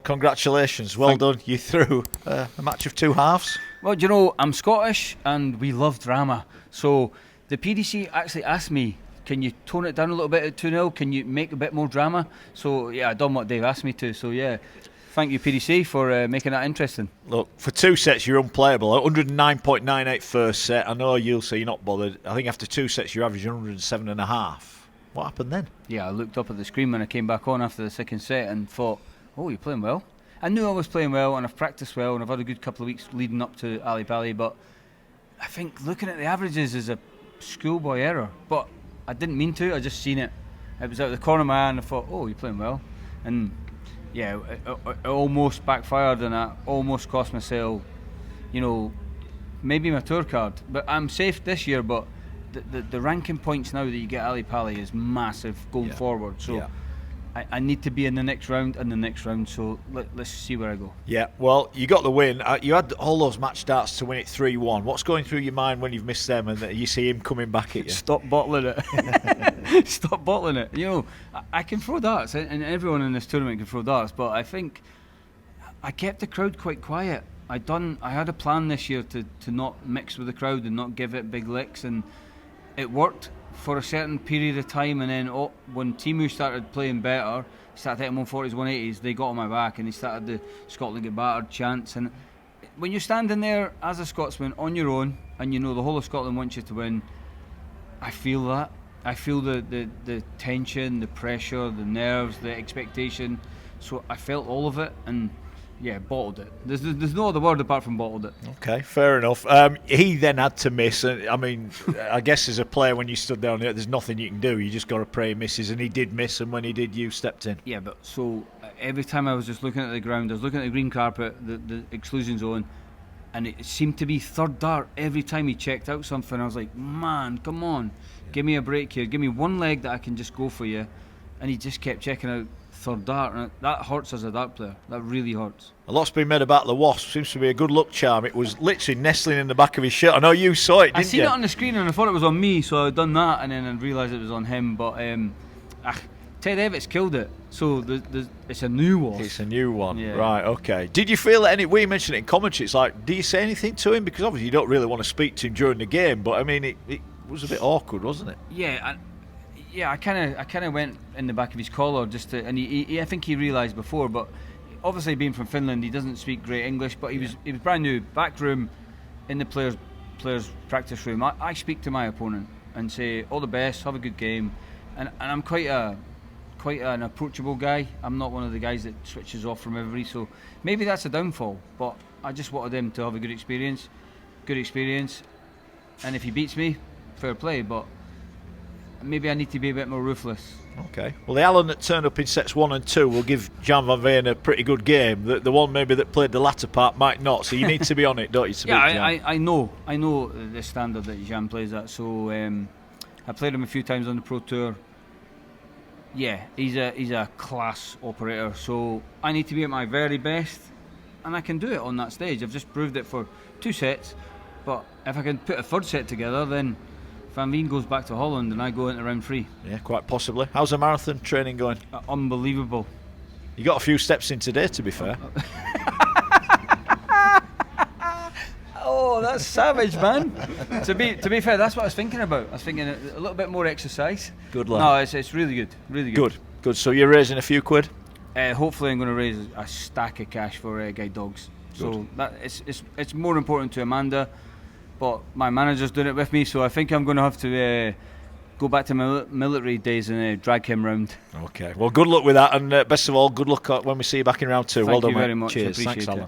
congratulations. Well done. You threw a match of two halves. Well, do you know, I'm Scottish and we love drama. So the PDC actually asked me, can you tone it down a little bit at 2-0? Can you make a bit more drama? So, yeah, I done what Dave asked me to. So, yeah, thank you, PDC, for making that interesting. Look, for two sets, you're unplayable. 109.98 first set. I know you'll say you're not bothered. I think after two sets, you're averaging 107.5. What happened then? Yeah, I looked up at the screen when I came back on after the second set and thought, oh, you're playing well. I knew I was playing well and I've practiced well and I've had a good couple of weeks leading up to Ali Bali, but I think looking at the averages is a schoolboy error. But I didn't mean to, I just seen it. It was out of the corner of my eye and I thought, oh, you're playing well. And yeah, it almost backfired and I almost cost myself, maybe my tour card. But I'm safe this year, but the ranking points now that you get Ali Pali is massive going forward. So I need to be in the next round and the next round, so let's see where I go. Yeah, well, you got the win. You had all those match starts to win it 3-1. What's going through your mind when you've missed them and you see him coming back at you? Stop bottling it. Stop bottling it. I can throw darts, and everyone in this tournament can throw darts, but I think I kept the crowd quite quiet. I had a plan this year to not mix with the crowd and not give it big licks, and it worked for a certain period of time, and then when Teemu started playing better, started hitting 140s, 180s, they got on my back and they started the Scotland get battered chants. And when you're standing there as a Scotsman on your own and you know the whole of Scotland wants you to win, I feel that. I feel the tension, the pressure, the nerves, the expectation. So I felt all of it and bottled it. There's no other word apart from bottled it. Okay, fair enough. He then had to miss. I mean, I guess as a player, when you stood down there, there's nothing you can do. You just got to pray he misses, and he did miss. And when he did, you stepped in. Yeah, but so every time I was just looking at the ground, I was looking at the green carpet, the exclusion zone, and it seemed to be third dart every time he checked out something. I was like, man, come on, give me a break here. Give me one leg that I can just go for you. And he just kept checking out third dart, and that hurts as a dart player. That really hurts. A lot's been made about the Wasp. Seems to be a good luck charm. It was literally nestling in the back of his shirt. I know you saw it, didn't you? I seen it on the screen and I thought it was on me, so I'd done that and then I realised it was on him. But Ted Evans killed it, so it's a new Wasp. It's a new one, right? Okay. Did you feel that we mentioned it in commentary? It's like, do you say anything to him? Because obviously you don't really want to speak to him during the game, but I mean, it was a bit awkward, wasn't it? Yeah, I kind of went in the back of his collar just to, and I think he realised before, but obviously being from Finland, he doesn't speak great English, but he was brand new, back room, in the players practice room. I speak to my opponent and say all the best, have a good game, and I'm quite an approachable guy. I'm not one of the guys that switches off from everybody, so maybe that's a downfall. But I just wanted him to have a good experience, and if he beats me, fair play, but maybe I need to be a bit more ruthless. Okay. Well, the Alan that turned up in sets 1 and 2 will give Jan van Veen a pretty good game. The one maybe that played the latter part might not. So you need to be on it, don't you? To I know the standard that Jan plays at. So I played him a few times on the Pro Tour. Yeah, he's a class operator. So I need to be at my very best, and I can do it on that stage. I've just proved it for 2 sets. But if I can put a third set together, then Van Veen goes back to Holland and I go into round 3. Yeah, quite possibly. How's the marathon training going? Unbelievable. You got a few steps in today, to be fair. Oh, that's savage, man. To be fair, that's what I was thinking about. I was thinking a little bit more exercise. Good luck. No, it's really good, really good. Good. So you're raising a few quid? Hopefully, I'm going to raise a stack of cash for guide dogs. Good. So that it's more important to Amanda. But my manager's doing it with me, so I think I'm going to have to go back to my military days and drag him round. Okay, well, good luck with that, and best of all, good luck when we see you back in round 2. Well done, mate. Thank you very much. Cheers. Thanks, Alan.